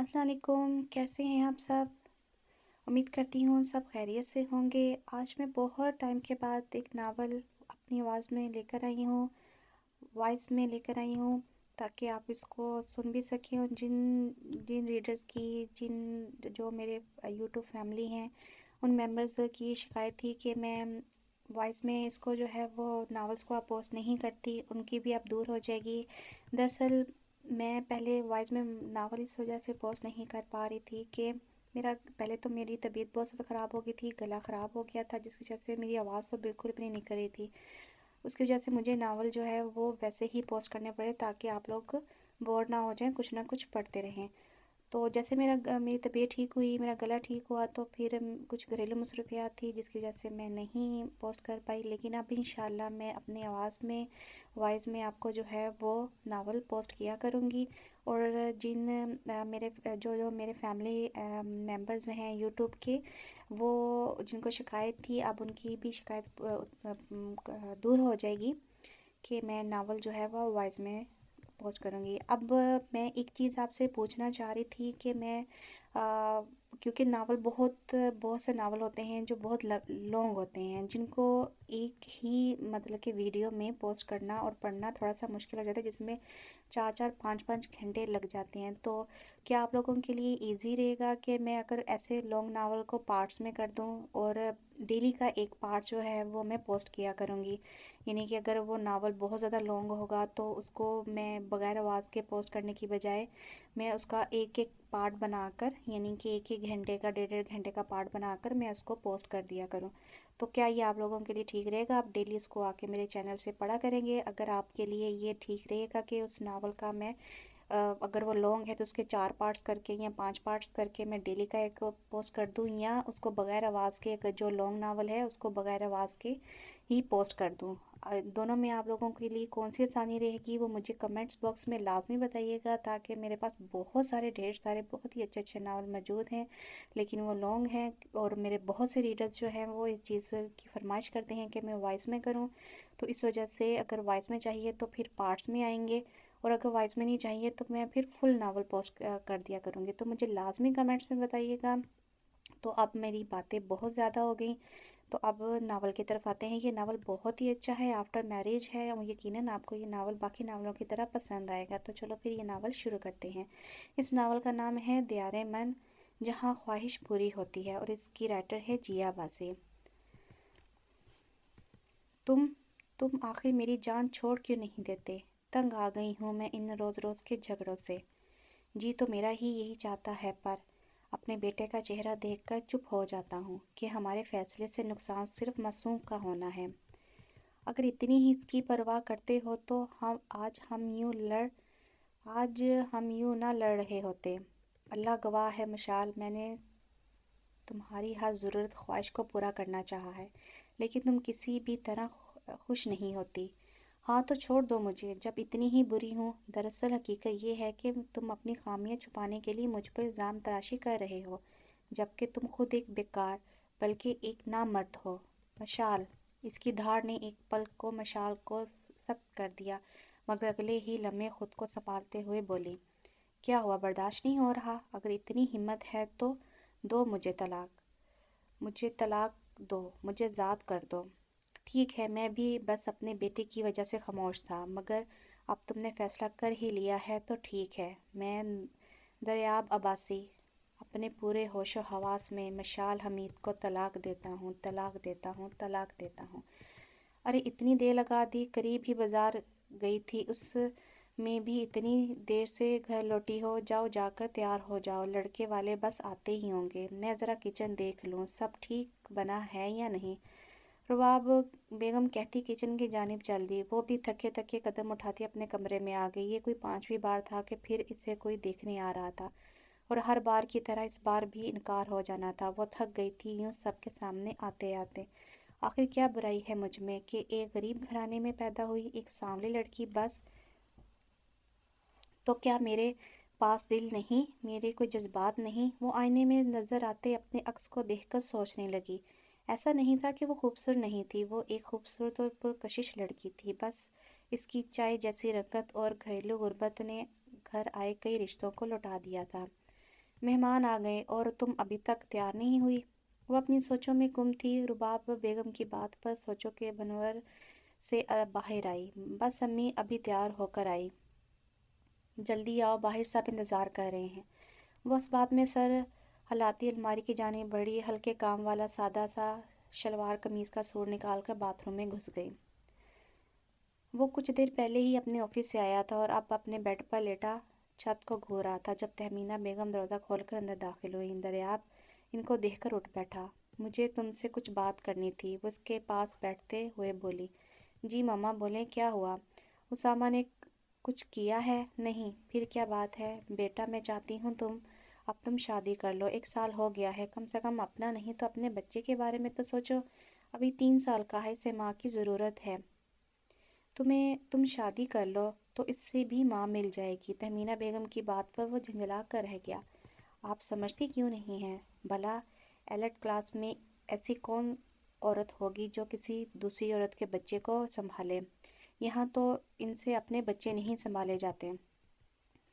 अस्सलाम वालेकुम, कैसे हैं आप सब? उम्मीद करती हूँ सब खैरियत से होंगे। आज मैं बहुत टाइम के बाद एक नावल अपनी आवाज़ में लेकर आई हूँ, वॉइस में लेकर आई हूँ, ताकि आप इसको सुन भी सकें। और जिन जिन रीडर्स की जिन जो मेरे यूट्यूब फैमिली हैं, उन मेंबर्स की शिकायत थी कि मैं वॉइस में इसको जो है वो नावल्स को आप पोस्ट नहीं करती, उनकी भी अब दूर हो जाएगी। दरअसल मैं पहले वॉइस में नावल इस वजह से पोस्ट नहीं कर पा रही थी कि मेरा पहले तो मेरी तबीयत बहुत ज़्यादा ख़राब हो गई थी, गला ख़राब हो गया था, जिसकी वजह से मेरी आवाज़ तो बिल्कुल भी नहीं निकल रही थी। उसकी वजह से मुझे नावल जो है वो वैसे ही पोस्ट करने पड़े, ताकि आप लोग बोर ना हो जाएं, कुछ ना कुछ पढ़ते रहें। तो जैसे मेरी तबीयत ठीक हुई, मेरा गला ठीक हुआ, तो फिर कुछ घरेलू मसरूफियात थी, जिसकी वजह से मैं नहीं पोस्ट कर पाई। लेकिन अब इंशाल्लाह मैं अपनी आवाज़ में, वॉइस में आपको जो है वो नावल पोस्ट किया करूँगी। और जिन मेरे जो जो मेरे फैमिली मेंबर्स हैं यूट्यूब के, वो जिनको शिकायत थी, अब उनकी भी शिकायत दूर हो जाएगी कि मैं नावल जो है वो वॉइस में पोस्ट करूँगी। अब मैं एक चीज़ आपसे पूछना चाह रही थी कि क्योंकि नावल बहुत बहुत से नावल होते हैं जो बहुत लॉन्ग होते हैं, जिनको एक ही मतलब कि वीडियो में पोस्ट करना और पढ़ना थोड़ा सा मुश्किल हो जाता है, जिसमें 4-4 5-5 घंटे लग जाते हैं। तो क्या आप लोगों के लिए ईज़ी रहेगा कि मैं अगर ऐसे लॉन्ग नावल को पार्ट्स में कर दूं, और डेली का एक पार्ट जो है वो मैं पोस्ट किया करूँगी? यानी कि अगर वो नावल बहुत ज़्यादा लॉन्ग होगा तो उसको मैं बगैर आवाज़ के पोस्ट करने की बजाय मैं उसका एक एक पार्ट बनाकर, यानी कि एक एक घंटे का, डेढ़ डेढ़ घंटे का पार्ट बनाकर मैं उसको पोस्ट कर दिया करूँ। तो क्या ये आप लोगों के लिए ठीक रहेगा? आप डेली उसको आके मेरे चैनल से पढ़ा करेंगे? अगर आपके लिए ये ठीक रहेगा कि उस नावल का मैं अगर वो लॉन्ग है तो उसके 4 पार्ट्स करके या 5 पार्ट्स करके मैं डेली का एक पोस्ट कर दूँ, या उसको बगैर आवाज़ के, अगर जो लॉन्ग नावल है उसको बगैर आवाज़ के ही पोस्ट कर दूँ? दोनों में आप लोगों के लिए कौन सी आसानी रहेगी, वो मुझे कमेंट्स बॉक्स में लाजमी बताइएगा, ताकि मेरे पास बहुत सारे, ढेर सारे बहुत ही अच्छे अच्छे नावल मौजूद हैं, लेकिन वो लॉन्ग हैं। और मेरे बहुत से रीडर्स जो हैं वो इस चीज़ की फरमाइश करते हैं कि मैं वॉइस में करूं, तो इस वजह से अगर वॉइस में चाहिए तो फिर पार्ट्स में आएंगे, और अगर वॉइस में नहीं चाहिए तो मैं फिर फुल नावल पोस्ट कर दिया करूँगी। तो मुझे लाजमी कमेंट्स में बताइएगा। तो अब मेरी बातें बहुत ज़्यादा हो गई, तो अब नावल की तरफ आते हैं। ये नावल बहुत ही अच्छा है, आफ्टर मैरिज है, और यकीनन आपको ये नावल बाकी नावलों की तरह पसंद आएगा। तो चलो फिर ये नावल शुरू करते हैं। इस नावल का नाम है दियारे मन, जहाँ ख्वाहिश पूरी होती है, और इसकी राइटर है जिया बाज़ी। तुम तुम आखिर मेरी जान छोड़ क्यों नहीं देते? तंग आ गई हूँ मैं इन रोज़ रोज़ के झगड़ों से। जी तो मेरा ही यही चाहता है, पर अपने बेटे का चेहरा देखकर चुप हो जाता हूँ कि हमारे फैसले से नुकसान सिर्फ मासूम का होना है। अगर इतनी ही इसकी परवाह करते हो तो आज हम यूं ना लड़ रहे होते। अल्लाह गवाह है मशाल, मैंने तुम्हारी हर ज़रूरत ख्वाहिश को पूरा करना चाहा है, लेकिन तुम किसी भी तरह खुश नहीं होती। हाँ तो छोड़ दो मुझे, जब इतनी ही बुरी हूँ। दरअसल हकीकत ये है कि तुम अपनी खामियां छुपाने के लिए मुझ पर इल्ज़ाम तराशी कर रहे हो, जबकि तुम खुद एक बेकार, बल्कि एक नामर्द हो। मशाल, इसकी धार ने एक पल को मशाल को सख्त कर दिया, मगर अगले ही लम्हे खुद को संभालते हुए बोली, क्या हुआ, बर्दाश्त नहीं हो रहा? अगर इतनी हिम्मत है तो दो मुझे तलाक, मुझे तलाक दो, मुझे ज़ाद कर दो। ठीक है, मैं भी बस अपने बेटे की वजह से खामोश था, मगर अब तुमने फैसला कर ही लिया है तो ठीक है। मैं दरियाब अब्बासी अपने पूरे होशो हवास में मशाल हमीद को तलाक देता हूँ, तलाक देता हूँ, तलाक देता हूँ। अरे इतनी देर लगा दी, करीब ही बाजार गई थी, उस में भी इतनी देर से घर लौटी हो? जाओ, जाकर तैयार हो जाओ, लड़के वाले बस आते ही होंगे। मैं ज़रा किचन देख लूँ, सब ठीक बना है या नहीं। रुबाब बेगम कहती किचन की जानिब चल दी। वो भी थके थके कदम उठाती अपने कमरे में आ गई। ये कोई पांचवी बार था कि फिर इसे कोई देखने आ रहा था, और हर बार की तरह इस बार भी इनकार हो जाना था। वो थक गई थी यूं सबके सामने आते आते। आखिर क्या बुराई है मुझ में कि एक गरीब घराने में पैदा हुई एक सांवली लड़की, बस। तो क्या मेरे पास दिल नहीं, मेरे कोई जज्बात नहीं? वो आईने में नज़र आते अपने अक्स को देखकर सोचने लगी। ऐसा नहीं था कि वो खूबसूरत नहीं थी, वो एक खूबसूरत और पुरकशिश लड़की थी, बस इसकी चाय जैसी रंगत और घरेलू गुर्बत ने घर आए कई रिश्तों को लौटा दिया था। مہمان آ گئے اور تم ابھی تک تیار نہیں ہوئی۔ وہ اپنی سوچوں میں گم تھی۔ رباب بیگم کی بات پر سوچوں کے بنور سے باہر آئی۔ بس امی ابھی تیار ہو کر آئی، جلدی آؤ، باہر سب انتظار کر رہے ہیں۔ وہ اس بات میں سر ہلاتی الماری کی جانب بڑھی، ہلکے کام والا سادہ سا شلوار قمیض کا سوٹ نکال کر باتھ روم میں گھس گئی۔ وہ کچھ دیر پہلے ہی اپنے آفس سے آیا تھا اور اب اپنے بیڈ پر لیٹا چھت کو گھور رہا تھا جب تہمینہ بیگم دروازہ کھول کر اندر داخل ہوئی۔ دریاب ان کو دیکھ کر اٹھ بیٹھا۔ مجھے تم سے کچھ بات کرنی تھی، وہ اس کے پاس بیٹھتے ہوئے بولی۔ جی ماما بولیں، کیا ہوا؟ اسامہ نے کچھ کیا ہے؟ نہیں، پھر کیا بات ہے؟ بیٹا میں چاہتی ہوں اب تم شادی کر لو، 1 سال ہو گیا ہے، کم سے کم اپنا نہیں تو اپنے بچے کے بارے میں تو سوچو۔ ابھی 3 سال کا ہے، اسے ماں کی ضرورت ہے۔ تم شادی کر لو تو اس سے بھی ماں مل جائے گی۔ تہمینہ بیگم کی بات پر وہ جھنجھلا کر رہ گیا۔ آپ سمجھتی کیوں نہیں ہیں؟ بھلا ایلٹ کلاس میں ایسی کون عورت ہوگی جو کسی دوسری عورت کے بچے کو سنبھالے؟ یہاں تو ان سے اپنے بچے نہیں سنبھالے جاتے۔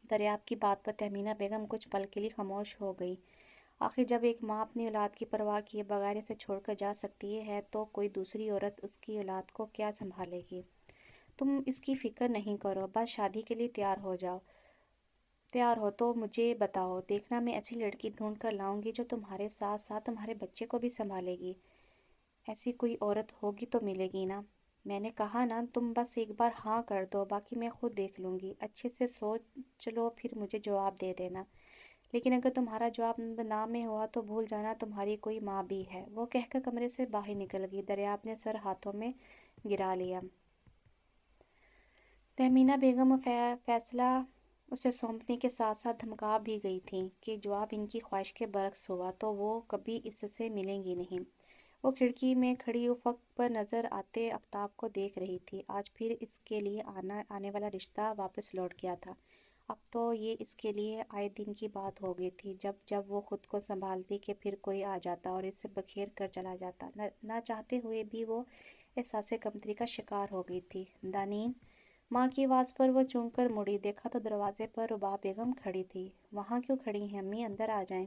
دریاب کی بات پر تہمینہ بیگم کچھ پل کے لیے خاموش ہو گئی۔ آخر جب ایک ماں اپنی اولاد کی پرواہ کیے بغیر اسے چھوڑ کر جا سکتی ہے تو کوئی دوسری عورت اس کی اولاد کو کیا سنبھالے گی؟ تم اس کی فکر نہیں کرو، بس شادی کے لیے تیار ہو جاؤ۔ تیار ہو تو مجھے بتاؤ، دیکھنا میں ایسی لڑکی ڈھونڈ کر لاؤں گی جو تمہارے ساتھ ساتھ تمہارے بچے کو بھی سنبھالے گی۔ ایسی کوئی عورت ہوگی تو ملے گی نا؟ میں نے کہا نا، تم بس ایک بار ہاں کر دو، باقی میں خود دیکھ لوں گی۔ اچھے سے سوچ لو پھر مجھے جواب دے دینا، لیکن اگر تمہارا جواب نہ میں ہوا تو بھول جانا تمہاری کوئی ماں بھی ہے۔ وہ کہہ کر کمرے سے باہر نکل گئی۔ دریاب نے سر ہاتھوں میں گرا لیا۔ تہمینہ بیگم فیصلہ اسے سونپنے کے ساتھ ساتھ دھمکا بھی گئی تھی کہ جواب ان کی خواہش کے برعکس ہوا تو وہ کبھی اس سے ملیں گی نہیں۔ وہ کھڑکی میں کھڑی افق پر نظر آتے آفتاب کو دیکھ رہی تھی۔ آج پھر اس کے لیے آنے والا رشتہ واپس لوٹ گیا تھا۔ اب تو یہ اس کے لیے آئے دن کی بات ہو گئی تھی، جب وہ خود کو سنبھالتی کہ پھر کوئی آ جاتا اور اسے بکھیر کر چلا جاتا۔ نہ چاہتے ہوئے بھی وہ احساس کمتری کا شکار ہو گئی تھی۔ دانین، ماں کی آواز پر وہ چونک کر مڑی، دیکھا تو دروازے پر رباب بیگم کھڑی تھی۔ وہاں کیوں کھڑی ہیں امی؟ اندر آ جائیں۔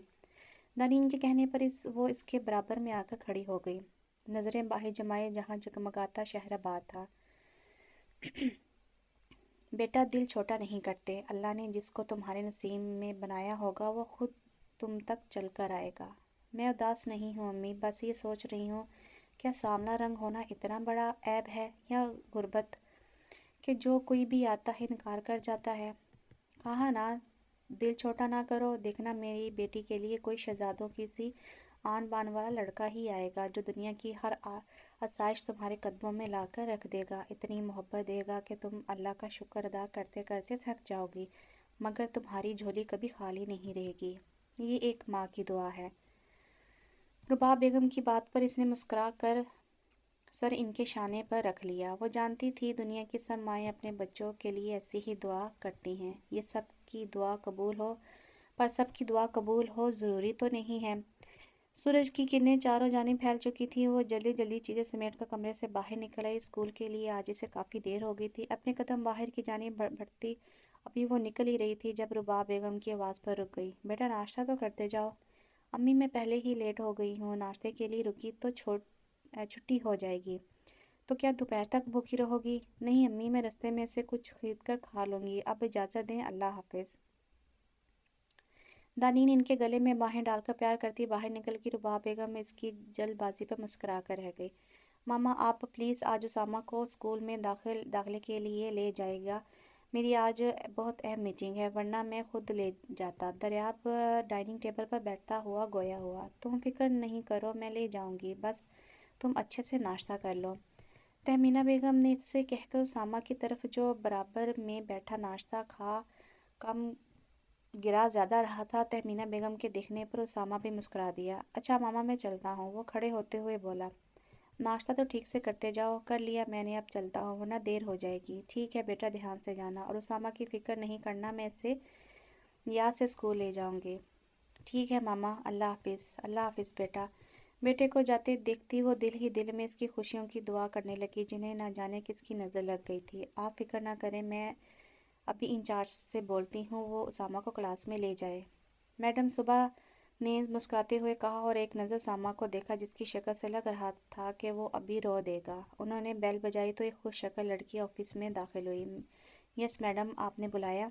دانین کے کہنے پر وہ اس کے برابر میں آ کر کھڑی ہو گئی، نظریں باہر جمائے جہاں جگمگاتا شہر آباد تھا۔ بیٹا، دل چھوٹا نہیں کرتے، اللہ نے جس کو تمہارے نصیب میں بنایا ہوگا وہ خود تم تک چل کر آئے گا۔ میں اداس نہیں ہوں امی، بس یہ سوچ رہی ہوں، کیا سامنا رنگ ہونا اتنا بڑا عیب ہے، یا غربت کہ جو کوئی بھی آتا ہے انکار کر جاتا ہے؟ کہا نا دل چھوٹا نہ کرو، دیکھنا میری بیٹی کے لیے کوئی شہزادوں کی سی آن بان والا لڑکا ہی آئے گا جو دنیا کی ہر آسائش تمہارے قدموں میں لا کر رکھ دے گا، اتنی محبت دے گا کہ تم اللہ کا شکر ادا کرتے کرتے تھک جاؤ گی، مگر تمہاری جھولی کبھی خالی نہیں رہے گی۔ یہ ایک ماں کی دعا ہے۔ رباب بیگم کی بات پر اس نے مسکرا کر سر ان کے شانے پر رکھ لیا۔ وہ جانتی تھی دنیا کی سب مائیں اپنے بچوں کے لیے ایسی ہی دعا کرتی ہیں۔ یہ سب کی دعا قبول ہو، پر سب کی دعا قبول ہو ضروری تو نہیں ہے۔ سورج کی کرنیں چاروں جانب پھیل چکی تھیں۔ وہ جلدی جلدی چیزیں سمیٹ کر کمرے سے باہر نکل آئی۔ اسکول کے لیے آج اسے کافی دیر ہو گئی تھی۔ اپنے قدم باہر کی جانب بڑھتی ابھی وہ نکل ہی رہی تھی جب رباب بیگم کی آواز پر رک گئی۔ بیٹا، ناشتہ تو کرتے جاؤ۔ امی، میں پہلے ہی لیٹ ہو گئی ہوں، ناشتے کے لیے رکی تو چھٹی ہو جائے گی۔ تو کیا دوپہر تک بھوکی رہو گی؟ نہیں امی، میں رستے میں سے کچھ خرید کر کھا لوں گی۔ اب اجازت دیں، اللہ حافظ۔ دانین ان کے گلے میں باہیں ڈال کر پیار کرتی باہر نکل گئی۔ رباب بیگم اس کی جلد بازی پر مسکرا کر رہ گئی۔ ماما، آپ پلیز آج اسامہ کو اسکول میں داخلے کے لیے لے جائے گا، میری آج بہت اہم میٹنگ ہے، ورنہ میں خود لے جاتا۔ دریاب ڈائننگ ٹیبل پر بیٹھتا ہوا گویا ہوا۔ تم فکر نہیں کرو، میں لے جاؤں گی، بس تم اچھے سے ناشتہ کر لو۔ تہمینہ بیگم نے اس سے کہہ کر اسامہ کی طرف جو برابر میں بیٹھا ناشتہ کھا کم گرا زیادہ رہا تھا۔ تہمینہ بیگم کے دیکھنے پر اسامہ بھی مسکرا دیا۔ اچھا ماما، میں چلتا ہوں، وہ کھڑے ہوتے ہوئے بولا۔ ناشتہ تو ٹھیک سے کرتے جاؤ۔ کر لیا میں نے، اب چلتا ہوں ورنہ دیر ہو جائے گی۔ ٹھیک ہے بیٹا، دھیان سے جانا، اور اسامہ کی فکر نہیں کرنا، میں اسے یاد سے اسکول لے جاؤں گی۔ ٹھیک ہے ماما، اللہ حافظ۔ اللہ حافظ بیٹا۔ بیٹے کو جاتے دیکھتی وہ دل ہی دل میں اس کی خوشیوں کی دعا کرنے لگی جنہیں نہ جانے کس کی نظر لگ گئی تھی۔ آپ فکر نہ کریں، میں ابھی انچارج سے بولتی ہوں وہ اسامہ کو کلاس میں لے جائے۔ मैडम सुबह ने मुस्कुराते हुए कहा और एक नज़र सामा को देखा जिसकी शक्ल से लग रहा था कि वो अभी रो देगा। उन्होंने बेल बजाई तो एक खुश शक्ल लड़की ऑफिस में दाखिल हुई। यस मैडम, आपने बुलाया?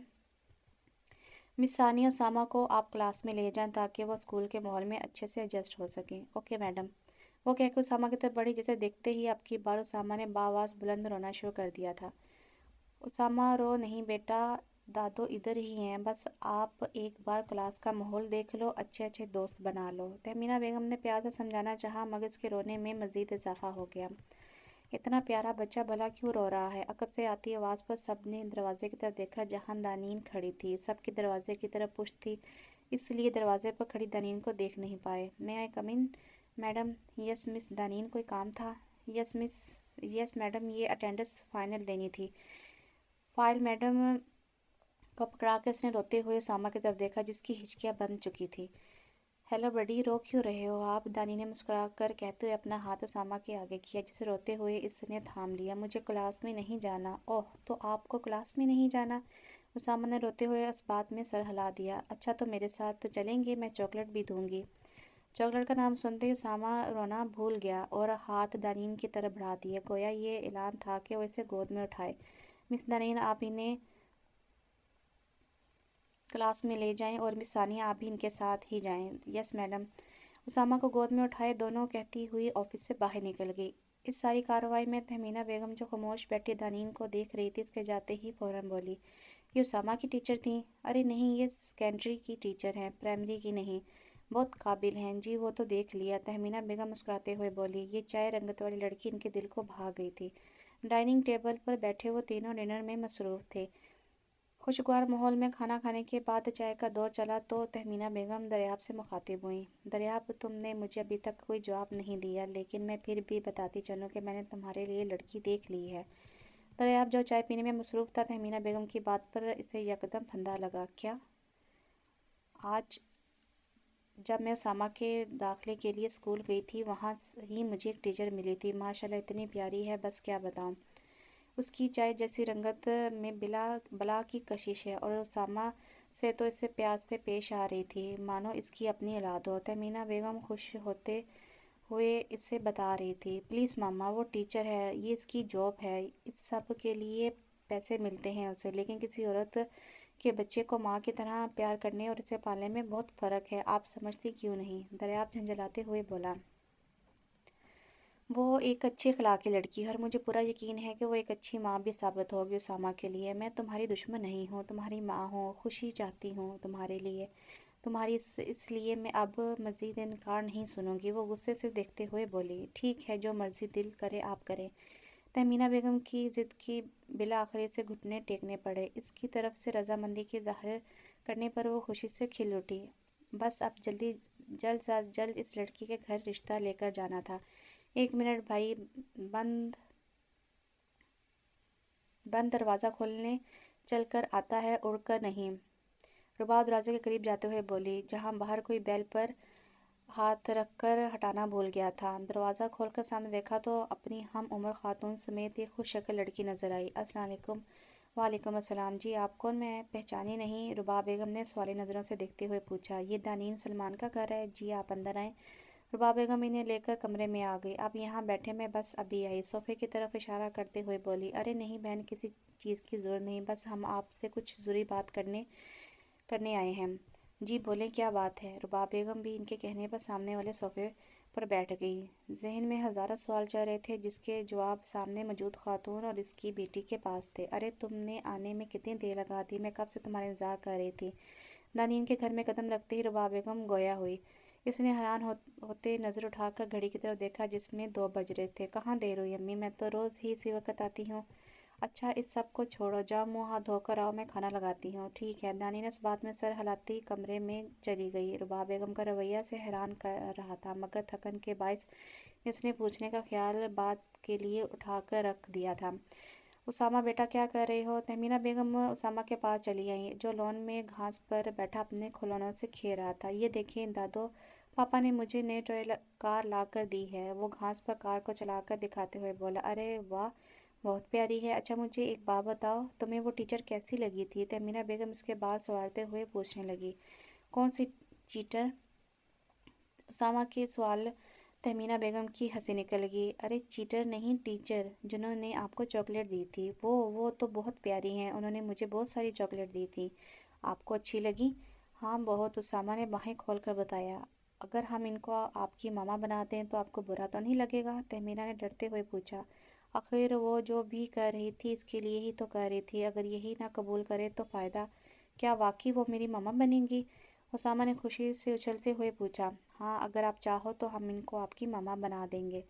मिस सानी और सामा को आप क्लास में ले जाएं ताकि वो स्कूल के माहौल में अच्छे से एडजस्ट हो सकें। Okay madam. वो कहकर उसामा की तरफ बढ़ी जैसे देखते ही अब की बार उसामा ने बाआवाज़ बुलंद रोना शुरू कर दिया था। उसामा, रो नहीं बेटा, दादो इधर ही हैं, बस आप एक बार क्लास का माहौल देख लो, अच्छे अच्छे दोस्त बना लो। तहमीना बेगम ने प्यार से समझाना चाहा मगर इसके रोने में मज़ीद इजाफा हो गया। इतना प्यारा बच्चा भला क्यों रो रहा है? अकब से आती आवाज़ पर सबने दरवाजे की तरफ देखा जहां दानीन खड़ी थी। सबकी दरवाजे की तरफ पुश्त थी, इसलिए दरवाजे पर खड़ी दानीन को देख नहीं पाए। मैं आई कम इन? मैडम। यस मिस दानीन, कोई काम था? Yes miss. यस मैडम, ये अटेंडेंस फाइनल देनी थी। फाइल मैडम को पकड़ा कर उसने रोते हुए उसामा की तरफ देखा जिसकी हिचकियाँ बंद चुकी थी। हेलो बडी, रो क्यों रहे हो आप? दानी ने मुस्कुरा कर कहते हुए अपना हाथ उसामा के आगे किया जिसे रोते हुए इसने थाम लिया। मुझे क्लास में नहीं जाना। ओह, तो आपको क्लास में नहीं जाना? उसामा ने रोते हुए इस बात में सर हिला दिया। अच्छा, तो मेरे साथ चलेंगे, मैं चॉकलेट भी दूंगी। चॉकलेट का नाम सुनते ही उसामा रोना भूल गया और हाथ दानीन की तरफ बढ़ा दिए, गोया ये ऐलान था कि वो इसे गोद में उठाए। मिस दानीन, आप इन्हें क्लास में ले जाएं और मिस सानिया आप भी इनके साथ ही जाएं। Yes madam. उसामा को गोद में उठाए दोनों कहती हुई ऑफिस से बाहर निकल गई। इस सारी कार्रवाई में तहमीना बेगम जो खामोश बैठी दानीन को देख रही थी इसके जाते ही फौरन बोली, ये उसामा की टीचर थी? अरे नहीं, ये सेकेंडरी की टीचर हैं, प्राइमरी की नहीं। बहुत काबिल हैं जी, वो तो देख लिया। तहमीना बेगम मुस्कुराते हुए बोली। ये चाय रंगत वाली लड़की इनके दिल को भा गई थी। डाइनिंग टेबल पर बैठे वो तीनों डिनर में मसरूफ़ थे। खुशगवार माहौल में खाना खाने के बाद चाय का दौर चला तो तहमीना बेगम दरियाब से मुखातिब हुई। दरियाब, तुमने मुझे अभी तक कोई जवाब नहीं दिया, लेकिन मैं फिर भी बताती चलूँ कि मैंने तुम्हारे लिए लड़की देख ली है। दरियाब जो चाय पीने में मसरूफ़ था, तहमीना बेगम की बात पर इसे यकदम फंदा लगा। क्या? आज जब मैं उसामा के दाखिले के लिए स्कूल गई थी वहाँ ही मुझे एक टीचर मिली थी। माशाल्लाह इतनी प्यारी है, बस क्या बताऊँ। उसकी चाय जैसी रंगत में बिला बला की कशिश है और उसामा से तो इसे प्यार से पेश आ रही थी मानो इसकी अपनी औलाद हो। तमीना बेगम खुश होते हुए इससे बता रही थी, प्लीज़ मामा, वो टीचर है, ये इसकी जॉब है, इस सब के लिए पैसे मिलते हैं उसे, लेकिन किसी औरत के बच्चे को माँ की तरह प्यार करने और इसे पालने में बहुत फ़र्क है। आप समझती क्यों नहीं? दरियाब झंझलाते हुए बोला। वो एक अच्छी अखलाक की लड़की है और मुझे पूरा यकीन है कि वो एक अच्छी माँ भी साबित होगी उसामा के लिए। मैं तुम्हारी दुश्मन नहीं हूँ, तुम्हारी माँ हूँ, खुशी चाहती हूँ तुम्हारे लिए, तुम्हारी इसलिए मैं अब मज़ीद इनकार नहीं सुनूंगी। वो गुस्से से देखते हुए बोली, ठीक है, जो मर्ज़ी दिल करे आप करें। तहमीना बेगम की ज़िद की बिला आखिरी से घुटने टेकने पड़े। इसकी तरफ से रजामंदी की ज़ाहिर करने पर वो खुशी से खिल उठी। बस अब जल्द से जल्द इस लड़की के घर रिश्ता लेकर जाना था। एक मिनट भाई, बंद बंद दरवाज़ा खोलने चल कर आता है, उड़कर नहीं। रुबा दरवाजे के करीब जाते हुए बोली, जहाँ बाहर कोई बैल पर हाथ रखकर हटाना भूल गया था। दरवाज़ा खोलकर सामने देखा तो अपनी हम उम्र खातून समेत एक खुश शक्ल लड़की नजर आई। अस्सलाम वालेकुम। वालेकुम अस्सलाम जी, आप कौन? मैं पहचानी नहीं, रुबा बेगम ने सवाली नज़रों से देखते हुए पूछा। ये दानीन सलमान का घर है जी, आप अंदर आएँ। रुबा बेगम इन्हें लेकर कमरे में आ गई। आप यहाँ बैठे, मैं बस अभी आई। सोफ़े की तरफ इशारा करते हुए बोली, अरे नहीं बहन, किसी चीज़ की ज़रूरत नहीं, बस हम आपसे कुछ ज़रूरी बात करने करने आए हैं। जी बोलें, क्या बात है? रुबा बेगम भी इनके कहने पर सामने वाले सोफ़े पर बैठ गई। जहन में हज़ारों सवाल चल रहे थे जिसके जवाब सामने मौजूद खातून और इसकी बेटी के पास थे। अरे तुमने आने में कितनी देर लगा दी, मैं कब से तुम्हारा इंतज़ार कर रही थी। दानीन के घर में कदम रखते ही रुबा बेगम गोया हुई। इसने हैरान होते नज़र उठाकर घड़ी की तरफ देखा जिसमें 2 बज रहे थे। कहाँ देर हुई अम्मी, मैं तो रोज़ ही इसी वक्त आती हूँ। अच्छा, इस सब को छोड़ो, जाओ मुँह हाथ धोकर आओ, मैं खाना लगाती हूँ। ठीक है। दानी ने इस बात में सर हिलाती कमरे में चली गई। रुबा बेगम का रवैया से हैरान कर रहा था मगर थकन के बायस इसने पूछने का ख्याल बात के लिए उठाकर रख दिया था। उसामा बेटा, क्या कर रहे हो? तहमीना बेगम उसामा के पास चली आई जो लॉन में घास पर बैठा अपने खिलौनों से खेल रहा था। ये देखिए दादो, पापा ने मुझे नई टॉय कार ला कर दी है। वो घास पर कार को चलाकर दिखाते हुए बोला, अरे वाह, बहुत प्यारी है। अच्छा मुझे एक बात बताओ, तुम्हें वो टीचर कैसी लगी थी? तहमीना बेगम इसके बाल संवारते हुए पूछने लगी। कौन सी चीटर? उसामा के सवाल तहमीना बेगम की हंसी निकल गई। अरे चीटर नहीं, टीचर, जिन्होंने आपको चॉकलेट दी थी। वो तो बहुत प्यारी हैं, उन्होंने मुझे बहुत सारी चॉकलेट दी थी। आपको अच्छी लगी? हाँ बहुत, उसामा ने बाहें खोल कर बताया। अगर हम इनको आपकी मामा बना दें तो आपको बुरा तो नहीं लगेगा? तहमीना ने डरते हुए पूछा। आखिर वो जो भी कर रही थी इसके लिए ही तो कर रही थी, अगर यही ना कबूल करे तो फ़ायदा क्या? वाकई वो मेरी मामा बनेंगी? उसामा ने खुशी से उछलते हुए पूछा। हाँ अगर आप चाहो तो हम इनको आपकी मामा बना देंगे।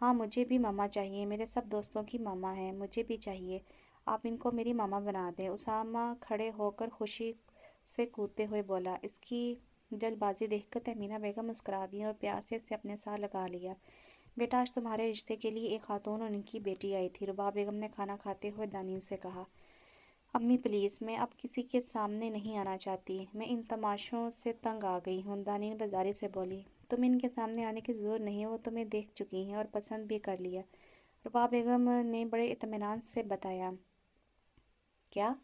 हाँ मुझे भी मामा चाहिए, मेरे सब दोस्तों की मामा है, मुझे भी चाहिए। आप इनको मेरी मामा बना दें। उसामा खड़े होकर खुशी से कूदते हुए बोला। इसकी जल्दबाजी देखकर तहमीना बेगम मुस्कुरा दी और प्यार से इसे अपने साथ लगा लिया। बेटा आज तुम्हारे रिश्ते के लिए एक खातून और उनकी बेटी आई थी, रुबाब बेगम ने खाना खाते हुए दानिश से कहा। अम्मी प्लीज़, मैं अब किसी के सामने नहीं आना चाहती, मैं इन तमाशों से तंग आ गई हूँ, दानिश बाजारी से बोली। तुम्हें इनके सामने आने की ज़रूरत नहीं है, वो तुम्हें देख चुकी हैं और पसंद भी कर लिया, रुबाब बेगम ने बड़े इत्मीनान से बताया। क्या?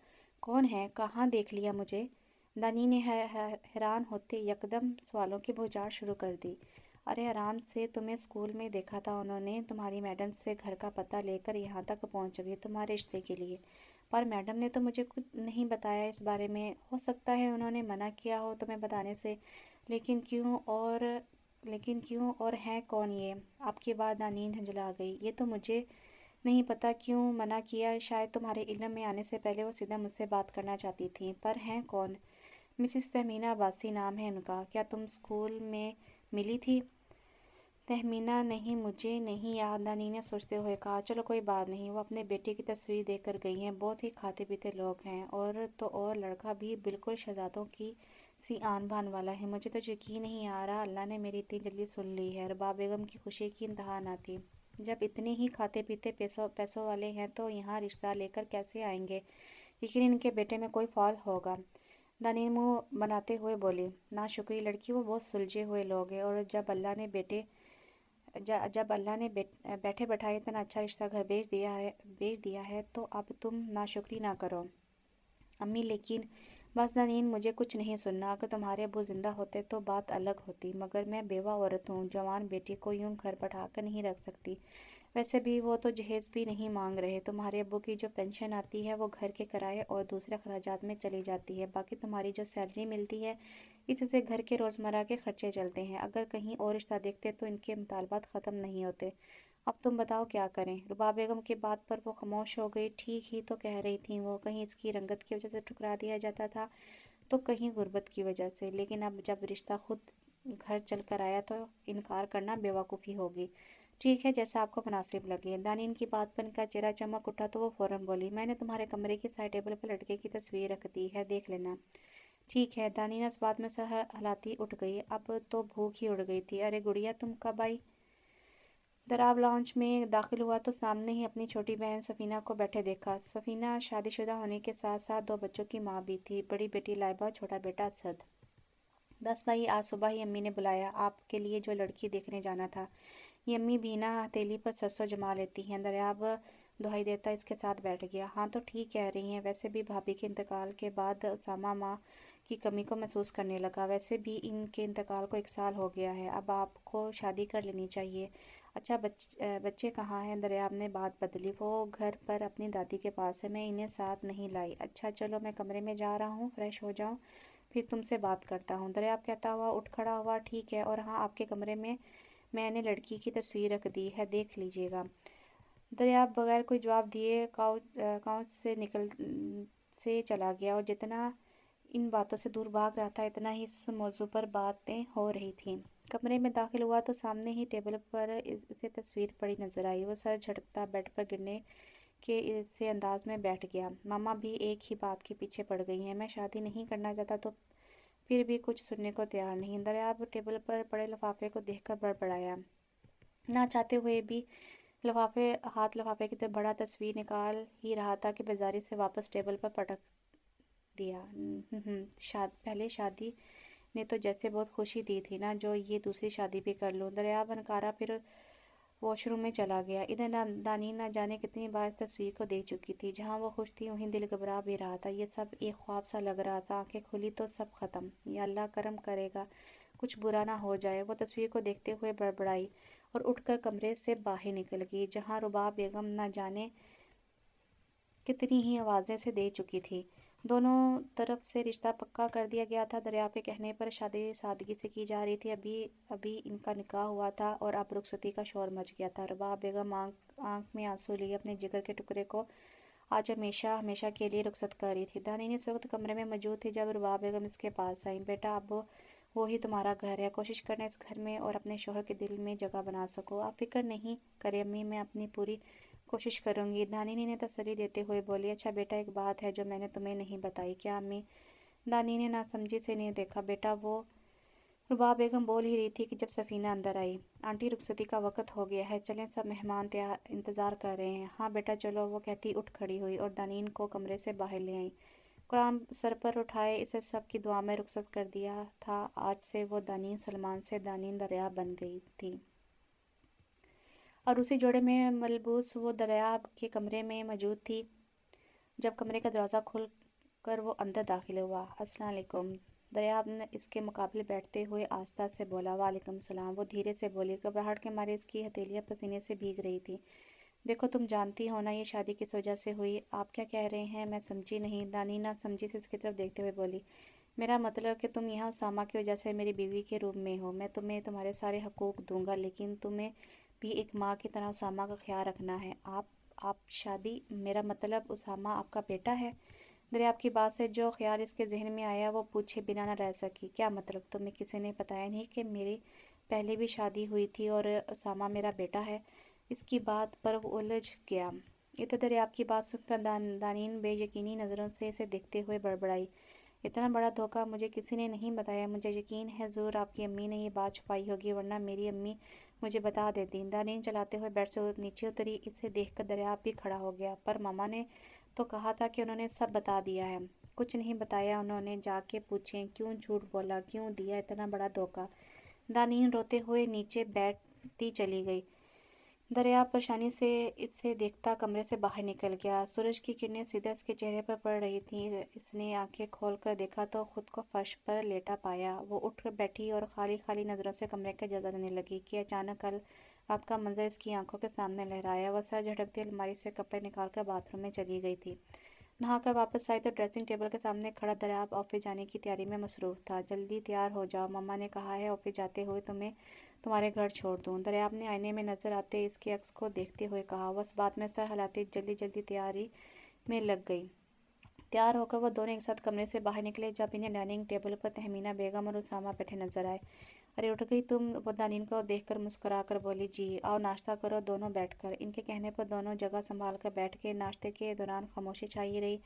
कौन है? कहाँ देख लिया मुझे? दानी ने हैरान होते यकदम सवालों की बौछार शुरू कर दी। अरे आराम से, तुम्हें स्कूल में देखा था उन्होंने, तुम्हारी मैडम से घर का पता लेकर यहाँ तक पहुँच गई तुम्हारे रिश्ते के लिए। पर मैडम ने तो मुझे कुछ नहीं बताया इस बारे में। हो सकता है उन्होंने मना किया हो तुम्हें बताने से, लेकिन क्यों? और हैं कौन ये? आपकी बात दानीन झंझला गई। ये तो मुझे नहीं पता क्यों मना किया, शायद तुम्हारे इल्म में आने से पहले वो सीधा मुझसे बात करना चाहती थी। पर हैं कौन? मिसिस तहमीना अब्बासी नाम है उनका। क्या तुम स्कूल में मिली थी? तहमीना नहीं, मुझे नहीं याद, नानी ने सोचते हुए कहा। चलो कोई बात नहीं, वो अपने बेटे की तस्वीर देख कर गई हैं, बहुत ही खाते पीते लोग हैं, और तो और लड़का भी बिल्कुल शहजादों की सी आन बान वाला है। मुझे तो यकीन नहीं आ रहा अल्लाह ने मेरी इतनी जल्दी सुन ली है। रबाब बेगम की खुशी की इंतहा न थी। जब इतने ही खाते पीते पैसों वाले हैं तो यहाँ रिश्ता लेकर कैसे आएंगे? यकीन इनके बेटे में कोई फॉल होगा, दानी मुंह बनाते हुए बोली। ना शुक्री लड़की, वो बहुत सुलझे हुए लोग हैं, और जब अल्लाह ने बैठे बैठाए इतना अच्छा रिश्ता घर भेज दिया है तो अब तुम नाशुक्री ना करो। अम्मी लेकिन बस नानीन, मुझे कुछ नहीं सुनना। अगर तुम्हारे अब्बू जिंदा होते तो बात अलग होती, मगर मैं बेवा औरत हूँ, जवान बेटी को यूं घर बैठा कर नहीं रख सकती। वैसे भी वो तो जहेज भी नहीं मांग रहे। तुम्हारे अब्बू की जो पेंशन आती है वो घर के किराए और दूसरे खर्चात में चली जाती है, बाकी तुम्हारी जो सैलरी मिलती है इससे घर के रोज़मर्रा के खर्चे चलते हैं। अगर कहीं और रिश्ता देखते तो इनके मुतालबात ख़त्म नहीं होते। अब तुम बताओ क्या करें? रुबाब बेगम की बात पर वो खामोश हो गई। ठीक ही तो कह रही थी वो, कहीं इसकी रंगत की वजह से ठुकरा दिया जाता था तो कहीं गुर्बत की वजह से, लेकिन अब जब रिश्ता खुद घर चल कर आया तो इनकार करना बेवकूफ़ी होगी। ठीक है, जैसा आपको मुनासिब लगे। दानिन की बात पर इनका चेहरा चमक उठा तो वो फ़ौरन बोली। मैंने तुम्हारे कमरे की साइड टेबल पर लड़के की तस्वीर रख दी है, देख लेना। ठीक है, दानिन इस बात में सहलाती उठ गई। अब तो भूख ही उड़ गई थी। अरे गुड़िया, तुम कब आई? दराब लॉन्च में दाखिल हुआ तो सामने ही अपनी छोटी बहन सफ़ीना को बैठे देखा। सफ़ीना शादीशुदा होने के साथ साथ 2 बच्चों की माँ भी थी, बड़ी बेटी लाइबा और छोटा बेटा असद। बस भाई, आज सुबह ही अम्मी ने बुलाया, आपके लिए जो लड़की देखने जाना था। ये अम्मी भी ना हथेली पर सरसों जमा लेती हैं। दरियाब दुहाई देता इसके साथ बैठ गया। हाँ तो ठीक कह रही हैं, वैसे भी भाभी के इंतकाल के बाद उसामा माँ की कमी को महसूस करने लगा। वैसे भी इनके इंतकाल को 1 साल हो गया है, अब आपको शादी कर लेनी चाहिए। अच्छा बच्चे कहाँ हैं? दरियाब ने बात बदली। वो घर पर अपनी दादी के पास है, मैं इन्हें साथ नहीं लाई। अच्छा चलो, मैं कमरे में जा रहा हूँ, फ्रेश हो जाऊँ, फिर तुमसे बात करता हूँ, दरियाब कहता हुआ उठ खड़ा हुआ। ठीक है, और हाँ आपके कमरे में मैंने लड़की की तस्वीर रख दी है, देख लीजिएगा। दरियाब बगैर कोई जवाब दिए काउच से चला गया, और जितना इन बातों से दूर भाग रहा था इतना ही इस मौजू पर बातें हो रही थीं। कमरे में दाखिल हुआ तो सामने ही टेबल पर इसे तस्वीर पड़ी नजर आई। वो सर झटकता बेड पर गिरने के इसे अंदाज में बैठ गया। मामा भी एक ही बात के पीछे पड़ गई हैं, मैं शादी नहीं करना चाहता तो फिर भी कुछ सुनने को तैयार नहीं। दरियाब टेबल पर पड़े लिफाफे को देखकर बड़बड़ाया। ना चाहते हुए भी लिफाफे की तरफ बड़ा, तस्वीर निकाल ही रहा था कि बाजारी से वापस टेबल पर पटक दिया। पहले शादी ने तो जैसे बहुत खुशी दी थी ना, जो ये दूसरी शादी भी कर लूँ। दरिया बनकारा फिर वॉश रूम में चला गया। इधर दानी ना जाने कितनी बार इस तस्वीर को देख चुकी थी। जहाँ वो खुश थी वहीं दिल घबरा भी रहा था। ये सब एक ख्वाब सा लग रहा था। आंखें खुली तो सब खत्म। या अल्लाह करम करेगा कुछ बुरा ना हो जाए। वो तस्वीर को देखते हुए बड़बड़ाई और उठकर कमरे से बाहर निकल गई, जहाँ रुबाब बेगम ना जाने कितनी ही आवाज़ें से दे चुकी थी। दोनों तरफ से रिश्ता पक्का कर दिया गया था। दरिया के कहने पर शादी सादगी से की जा रही थी। अभी अभी इनका निकाह हुआ था और अब रुखसती का शोर मच गया था। रुबाब बेगम आंख आंख में आंसू लिए अपने जिगर के टुकड़े को आज हमेशा हमेशा के लिए रुखसत कर रही थी। दानिनी इस वक्त कमरे में मौजूद थी जब रुबाब बेगम इसके पास आई। बेटा, अब वो ही तुम्हारा घर है। कोशिश करना इस घर में और अपने शोहर के दिल में जगह बना सको। आप फिक्र नहीं करें अम्मी, मैं अपनी पूरी कोशिश करूंगी। दानिनी ने तसल्ली देते हुए बोली। अच्छा बेटा, एक बात है जो मैंने तुम्हें नहीं बताई। क्या अम्मी? दानी ने नासमझी से नहीं देखा। बेटा, वो रुबाब बेगम बोल ही रही थी कि जब सफ़ीना अंदर आई। आंटी, रुखसती का वक्त हो गया है, चलें, सब मेहमान तैयार इंतज़ार कर रहे हैं। हाँ बेटा चलो, वो कहती उठ खड़ी हुई और दानीन को कमरे से बाहर ले आई। कुरान सर पर उठाए इसे सब की दुआ में रुखसत कर दिया था। आज से वो दानीन सलमान से दानीन दरिया बन गई थी और उसी जोड़े में मलबूस वो दरिया के कमरे में मौजूद थी। जब कमरे का दरवाज़ा खुल कर वो अंदर दाखिल हुआ। अस्सलाम वालेकुम। दरियाब ने इसके मुकाबले बैठते हुए आस्था से बोला। वालेकुम सलाम। वो धीरे से बोली। घबराहट के मारे इसकी हथेलियाँ पसीने से भीग रही थी। देखो, तुम जानती हो ना ये शादी किस वजह से हुई। आप क्या कह रहे हैं? मैं समझी नहीं। दानीना समझी से इसकी तरफ देखते हुए बोली। मेरा मतलब कि तुम यहाँ उसामा की वजह से मेरी बीवी के रूप में हो। मैं तुम्हें तुम्हारे सारे हकूक दूंगा, लेकिन तुम्हें भी एक माँ की तरह उसामा का ख्याल रखना है। आप शादी, मेरा मतलब उसामा आपका बेटा है। दरिया आपकी बात से जो ख्याल इसके जहन में आया वो पूछे बिना न रह सकी। क्या मतलब? तुम्हें किसी ने बताया नहीं कि मेरी पहले भी शादी हुई थी और उसामा मेरा बेटा है? इसकी बात पर वो उलझ गया। इधर दरिया आपकी बात सुनकर दानीन बेयकीनी नज़रों से इसे देखते हुए बड़बड़ाई। इतना बड़ा धोखा मुझे किसी ने नहीं बताया। मुझे यकीन है ज़रूर आपकी अम्मी ने ये बात छुपाई होगी, वरना मेरी अम्मी मुझे बता देती। दानीन चलाते हुए बेड से नीचे उतरी। इसे देखकर दरिया भी खड़ा हो गया। पर मामा ने तो कहा था कि उन्होंने सब बता दिया है। कुछ नहीं बताया उन्होंने? जाके पूछें। क्यों झूठ बोला? क्यों दिया इतना बड़ा धोखा? दानीन रोते हुए नीचे बैठती चली गई। दरिया परेशानी से इसे देखता कमरे से बाहर निकल गया। सूरज की किरणें सीधे इसके चेहरे पर पड़ रही थीं। इसने आंखें खोलकर देखा तो खुद को फर्श पर लेटा पाया। वो उठ बैठी और खाली खाली नज़रों से कमरे का जायजा लेने लगी कि अचानक कल रात का मंजर इसकी आंखों के सामने लहराया। वह सर झटकती अलमारी से कपड़े निकालकर बाथरूम में चली गई थी। नहाकर वापस आई तो ड्रेसिंग टेबल के सामने खड़ा दरिया ऑफिस जाने की तैयारी में मसरूफ़ था। जल्दी तैयार हो जाओ, मम्मा ने कहा है ऑफिस जाते हुए तुम्हें तुम्हारे घर छोड़ दूँ। दरियाब ने आईने में नज़र आते इसके अक्स को देखते हुए कहा। बस बात में सर हिलाती जल्दी जल्दी तैयारी में लग गई। तैयार होकर वो दोनों एक साथ कमरे से बाहर निकले जब इन्हें डाइनिंग टेबल पर तहमीना बेगम और उसामा बैठे नजर आए। अरे उठ गई तुम? वो दानीन को देखकर मुस्कुरा कर बोली। जी आओ नाश्ता करो दोनों बैठकर। इनके कहने पर दोनों जगह संभाल कर बैठ के नाश्ते के दौरान खामोशी छाई रही।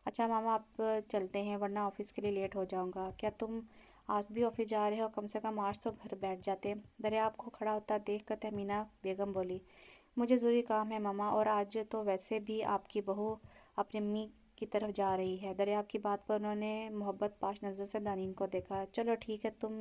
अच्छा मामा, आप चलते हैं वरना ऑफिस के लिए लेट हो जाऊंगा। क्या तुम आज भी ऑफिस जा रहे हो? कम से कम आज तो घर बैठ जाते। दरिया आपको खड़ा होता देख कर तहमीना बेगम बोली। मुझे ज़रूरी काम है मामा, और आज तो वैसे भी आपकी बहू अपनी अम्मी की तरफ जा रही है। दरिया आपकी बात पर उन्होंने मोहब्बत पाश नज़रों से दानीन को देखा। चलो ठीक है, तुम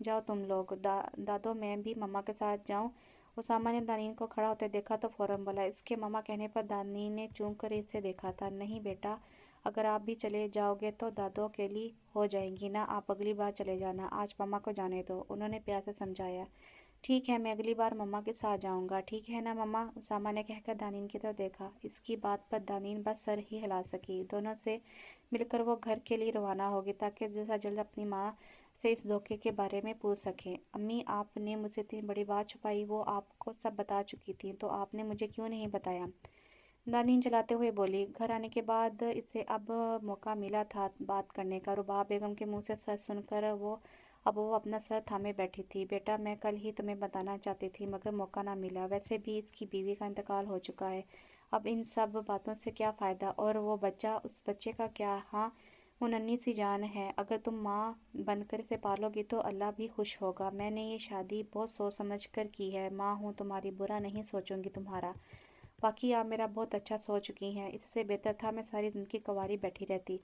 जाओ तुम लोग। दादो, मैं भी मम्मा के साथ जाऊं? उसामा ने दानीन को खड़ा होते देखा तो फ़ौरन बोला। इसके मामा कहने पर दानीन ने चूम कर इसे देखा था। नहीं बेटा, अगर आप भी चले जाओगे तो दादो अकेली हो जाएंगी ना। आप अगली बार चले जाना, आज मम्मा को जाने दो, उन्होंने प्यार से समझाया। ठीक है, मैं अगली बार मम्मा के साथ जाऊंगा। ठीक है ना मम्मा? उसामा ने कहकर दानीन की तरफ देखा। इसकी बात पर दानीन बस सर ही हिला सकी। दोनों से मिलकर वो घर के लिए रवाना होगी ताकि जल्द जल्द अपनी माँ से इस धोखे के बारे में पूछ सकें। अम्मी, आपने मुझसे इतनी बड़ी बात छुपाई, वो आपको सब बता चुकी थी, तो आपने मुझे क्यों नहीं बताया? दानीन चलाते हुए बोली। घर आने के बाद इसे अब मौका मिला था बात करने का। रुबाब बेगम के मुंह से सच सुनकर वो अपना सर थामे बैठी थी। बेटा, मैं कल ही तुम्हें बताना चाहती थी मगर मौका ना मिला। वैसे भी इसकी बीवी का इंतकाल हो चुका है। अब इन सब बातों से क्या फ़ायदा? और वो बच्चा, उस बच्चे का क्या? हाँ, वो नन्ही सी जान है। अगर तुम माँ बनकर इसे पालोगी तो अल्लाह भी खुश होगा। मैंने ये शादी बहुत सोच समझ कर की है। माँ हूँ तुम्हारी, बुरा नहीं सोचूंगी तुम्हारा। बाकी आप मेरा बहुत अच्छा सोच चुकी हैं। इससे बेहतर था मैं सारी ज़िंदगी कुंवारी बैठी रहती।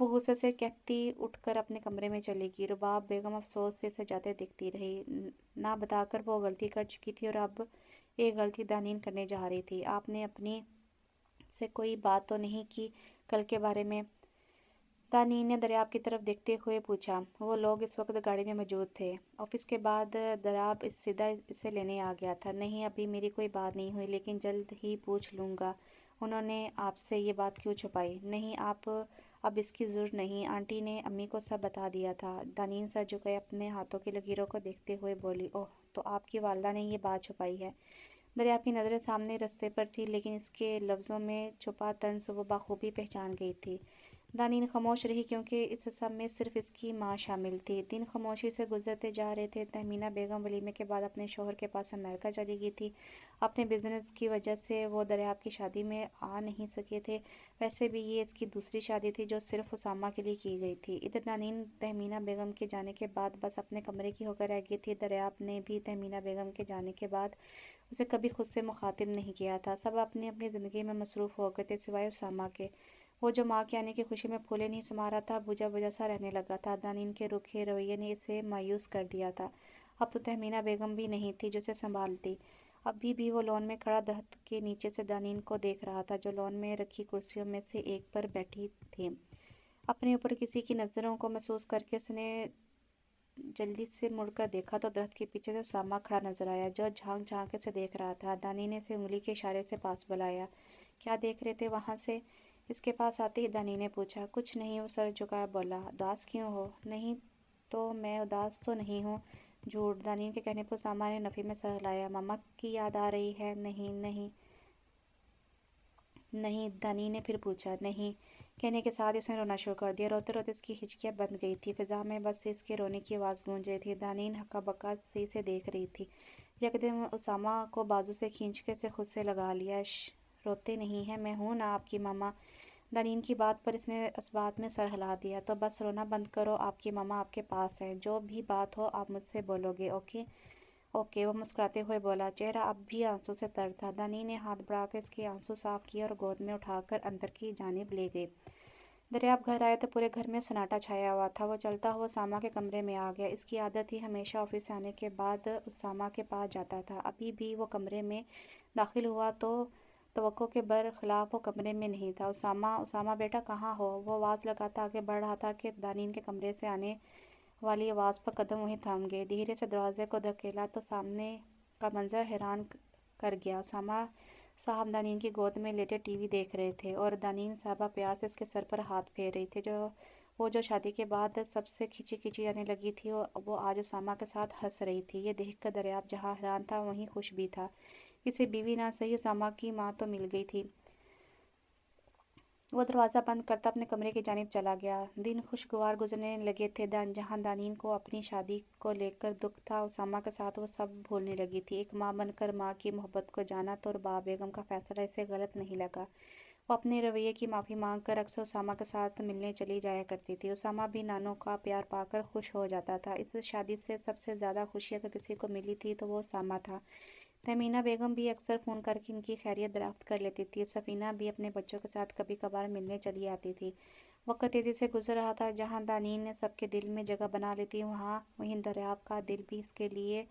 वो गुस्से से कहती उठकर अपने कमरे में चली गई। रुबाब बेगम अफसोस से इसे जाते देखती रही। ना बताकर वो गलती कर चुकी थी और अब ایک غلطی دانین کرنے جا رہی تھی۔ آپ نے اپنی سے کوئی بات تو نہیں کی کل کے بارے میں؟ دانین نے دریاب کی طرف دیکھتے ہوئے پوچھا۔ وہ لوگ اس وقت گاڑی میں موجود تھے۔ آفس کے بعد دریاب سیدھا اسے لینے آ گیا تھا۔ نہیں، ابھی میری کوئی بات نہیں ہوئی، لیکن جلد ہی پوچھ لوں گا۔ انہوں نے آپ سے یہ بات کیوں چھپائی؟ نہیں، آپ اب اس کی ضرورت نہیں، آنٹی نے امی کو سب بتا دیا تھا۔ دانین سر جھکائے اپنے ہاتھوں کی لکیروں کو دیکھتے ہوئے بولی۔ اوہ، تو آپ کی والدہ نے یہ بات چھپائی ہے؟ دریاب کی نظریں سامنے رستے پر تھی، لیکن اس کے لفظوں میں چھپا طنز وہ بخوبی پہچان گئی تھی۔ دانین خاموش رہی، کیونکہ اس سب میں صرف اس کی ماں شامل تھی۔ دن خاموشی سے گزرتے جا رہے تھے۔ تہمینہ بیگم ولیمے کے بعد اپنے شوہر کے پاس امریکہ چلی گئی تھی۔ اپنے بزنس کی وجہ سے وہ دریاب کی شادی میں آ نہیں سکے تھے۔ ویسے بھی یہ اس کی دوسری شادی تھی جو صرف اسامہ کے لیے کی گئی تھی۔ ادھر دانین تہمینہ بیگم کے جانے کے بعد بس اپنے کمرے کی ہو کر رہ گئی تھی۔ دریاب نے بھی تہمینہ بیگم کے جانے کے بعد اسے کبھی خود سے مخاطب نہیں کیا تھا۔ سب اپنی اپنی زندگی میں مصروف ہو گئے تھے سوائے اسامہ کے۔ وہ جو ماں کے آنے کی خوشی میں پھولے نہیں سما رہا تھا، بجھا بجھا سا رہنے لگا تھا۔ دانین کے روکھے رویے نے اسے مایوس کر دیا تھا۔ اب تو تہمینہ بیگم بھی نہیں تھی جو اسے سنبھالتی۔ ابھی بھی وہ لان میں کھڑا درخت کے نیچے سے دانین کو دیکھ رہا تھا، جو لان میں رکھی کرسیوں میں سے ایک پر بیٹھی تھی۔ اپنے اوپر کسی کی نظروں کو محسوس کر کے اس نے جلدی سے مڑ کر دیکھا تو درخت کے پیچھے سے اسامہ کھڑا نظر آیا، جو جھانک جھانک کے اسے دیکھ رہا تھا۔ دانین نے اسے انگلی کے اشارے سے پاس بلایا۔ کیا دیکھ رہے تھے وہاں سے؟ اس کے پاس آتے ہی دانین نے پوچھا۔ کچھ نہیں، وہ سر جھکائے بولا۔ اداس کیوں ہو؟ نہیں تو میں اداس تو نہیں ہوں۔ جھوٹ۔ دانین کے کہنے پر اسامہ نے نفی میں سر ہلایا۔ ماما کی یاد آ رہی ہے؟ نہیں نہیں نہیں، دانین نے پھر پوچھا۔ نہیں کہنے کے ساتھ اس نے رونا شروع کر دیا۔ روتے روتے اس کی ہچکیاں بند گئی تھی۔ فضا میں بس اس کے رونے کی آواز گونج رہی تھی۔ دانین ہکا بکا سے اسے دیکھ رہی تھی۔ یکدم اسامہ کو بازو سے کھینچ کے اسے خود سے لگا لیا۔ روتے نہیں ہیں، میں ہوں نا آپ کی ماما۔ دانین کی بات پر اس نے اس بات میں سر ہلا دیا۔ تو بس رونا بند کرو، آپ کی ماما آپ کے پاس ہے۔ جو بھی بات ہو آپ مجھ سے بولو گے، اوکے؟ اوکے، وہ مسکراتے ہوئے بولا۔ چہرہ اب بھی آنسوں سے تر تھا۔ دانین نے ہاتھ بڑھا کر اس کے آنسو صاف کیے اور گود میں اٹھا کر اندر کی جانب لے گئی۔ دریاب گھر آیا تو پورے گھر میں سناٹا چھایا ہوا تھا۔ وہ چلتا ہوا اسامہ کے کمرے میں آ گیا۔ اس کی عادت تھی، ہمیشہ آفس سے آنے کے بعد اسامہ کے پاس جاتا تھا۔ ابھی بھی وہ کمرے میں داخل ہوا تو توقع کے برخلاف وہ کمرے میں نہیں تھا۔ اسامہ، اسامہ بیٹا کہاں ہو؟ وہ آواز لگاتا آگے بڑھ رہا تھا کہ دانین کے کمرے سے آنے والی آواز پر قدم وہیں تھم گئے۔ دھیرے سے دروازے کو دھکیلا تو سامنے کا منظر حیران کر گیا۔ اسامہ صاحب دانین کی گود میں لیٹے ٹی وی دیکھ رہے تھے اور دانین صاحبہ پیار سے اس کے سر پر ہاتھ پھیر رہی تھی۔ وہ جو شادی کے بعد سب سے کھچی کھچی جانے لگی تھی، وہ آج اسامہ کے ساتھ ہنس رہی تھی۔ یہ دیکھ کر دریاب جہاں حیران تھا وہیں خوش بھی تھا۔ اسے بیوی نہ صحیح اسامہ کی ماں تو مل گئی تھی۔ وہ دروازہ بند کرتا اپنے کمرے کی جانب چلا گیا۔ دن خوشگوار گزرنے لگے تھے۔ جہاں دانین کو اپنی شادی کو لے کر دکھ تھا، اسامہ کے ساتھ وہ سب بھولنے لگی تھی۔ ایک ماں بن کر ماں کی محبت کو جانا تو رباب بیگم کا فیصلہ اسے غلط نہیں لگا۔ وہ اپنے رویے کی معافی مانگ کر اکثر اسامہ کے ساتھ ملنے چلی جایا کرتی تھی۔ اسامہ بھی نانوں کا پیار پا کر خوش ہو جاتا تھا۔ اس شادی سے سب سے زیادہ خوشی اگر کسی کو ملی تھی تو وہ اسامہ تھا۔ تہمینہ بیگم بھی اکثر فون کر کے ان کی خیریت دریافت کر لیتی تھی۔ سفینہ بھی اپنے بچوں کے ساتھ کبھی کبھار ملنے چلی آتی تھی۔ وقت تیزی سے گزر رہا تھا۔ جہاں دانین نے سب کے دل میں جگہ بنا لی تھی، وہیں دریاب کا دل بھی اس کے لیے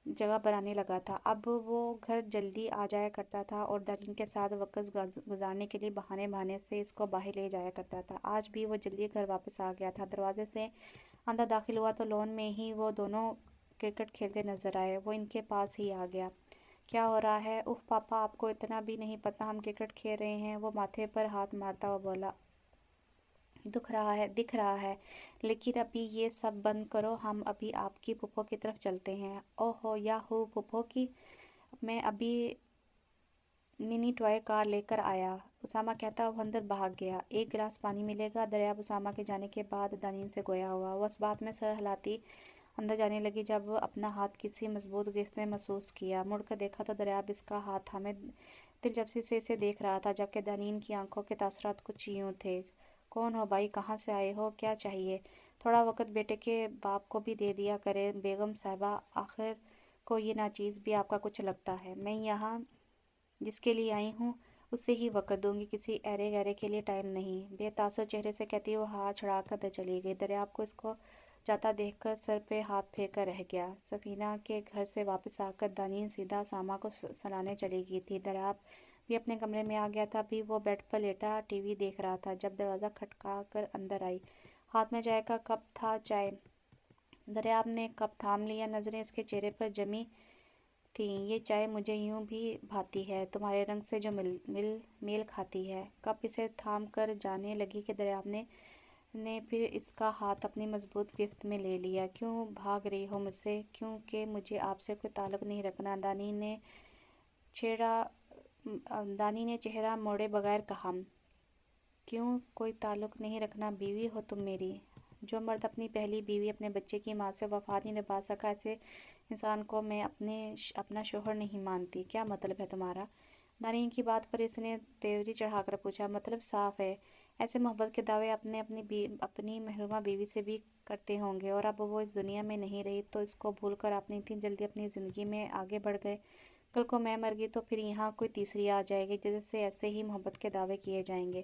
جگہ بنانے لگا تھا۔ اب وہ گھر جلدی آ جایا کرتا تھا اور دانین کے ساتھ وقت گزارنے کے لیے بہانے بہانے سے اس کو باہر لے جایا کرتا تھا۔ آج بھی وہ جلدی گھر واپس آ گیا تھا۔ دروازے سے اندر داخل ہوا تو لان میں ہی وہ دونوں کرکٹ کھیلتے نظر آئے۔ وہ ان کے پاس ہی آ گیا۔ کیا ہو رہا ہے؟ اوہ پاپا، آپ کو اتنا بھی نہیں پتہ ہم کرکٹ کھیل رہے ہیں؟ وہ ماتھے پر ہاتھ مارتا ہوا بولا۔ دکھ رہا ہے، لیکن ابھی یہ سب بند کرو، ہم ابھی آپ کی پھپھو کی طرف چلتے ہیں۔ اوہو یاہو، پھپھو کی؟ میں ابھی منی ٹوائے کار لے کر آیا، اسامہ کہتا وہ اندر بھاگ گیا۔ ایک گلاس پانی ملے گا؟ دریاب اسامہ کے جانے کے بعد دانین سے گویا ہوا۔ وہ اس بات میں سر ہلاتی اندر جانے لگی جب اپنا ہاتھ کسی مضبوط گرفت میں محسوس کیا۔ مڑ کر دیکھا تو دریاب اس کا ہاتھ تھامے دلچسپی سے اسے دیکھ رہا تھا، جبکہ دانین کی آنکھوں کے تاثرات کچھ یوں تھے۔ کون ہو بھائی؟ کہاں سے آئے ہو؟ کیا چاہیے؟ تھوڑا وقت بیٹے کے باپ کو بھی دے دیا کرے بیگم صاحبہ، آخر کو یہ ناچیز بھی آپ کا کچھ لگتا ہے۔ میں یہاں جس کے لیے آئی ہوں اسے ہی وقت دوں گی، کسی ایرے غیرے کے لیے ٹائم نہیں۔ بے تاثر چہرے سے کہتی وہ ہاتھ چھڑا کر اندر چلی گئی۔ دریاب کو اس کو جاتا دیکھ کر سر پہ ہاتھ پھیر کر رہ گیا۔ سفینہ کے گھر سے واپس آ کر دانین سیدھا اسامہ کو سلانے چلی گئی تھی۔ دریاب بھی اپنے کمرے میں آ گیا تھا۔ ابھی وہ بیڈ پر لیٹا ٹی وی دیکھ رہا تھا جب دروازہ کھٹکا کر اندر آئی۔ ہاتھ میں چائے کا کپ تھا۔ چائے دریاب نے کپ تھام لیا۔ نظریں اس کے چہرے پر جمی تھیں۔ یہ چائے مجھے یوں بھی بھاتی ہے، تمہارے رنگ سے جو میل کھاتی ہے۔ کپ اسے تھام کر جانے لگی کہ دریاب نے پھر اس کا ہاتھ اپنی مضبوط گرفت میں لے لیا۔ کیوں بھاگ رہی ہو مجھ سے؟ کیوں کہ مجھے آپ سے کوئی تعلق نہیں رکھنا، دانی نے چہرہ موڑے بغیر کہا۔ کیوں کوئی تعلق نہیں رکھنا؟ بیوی ہو تم میری۔ جو مرد اپنی پہلی بیوی اپنے بچے کی ماں سے وفا نہیں نبھا سکا، ایسے انسان کو میں اپنا شوہر نہیں مانتی۔ کیا مطلب ہے تمہارا؟ دانین کی بات پر اس نے تیوری چڑھا کر پوچھا۔ مطلب صاف ہے، ایسے محبت کے دعوے اپنی محرومہ بیوی سے بھی کرتے ہوں گے، اور اب وہ اس دنیا میں نہیں رہی تو اس کو بھول کر آپ نے اتنی جلدی اپنی زندگی میں آگے بڑھ گئے۔ کل کو میں مر گئی تو پھر یہاں کوئی تیسری آ جائے گی جس سے ایسے ہی محبت کے دعوے کیے جائیں گے۔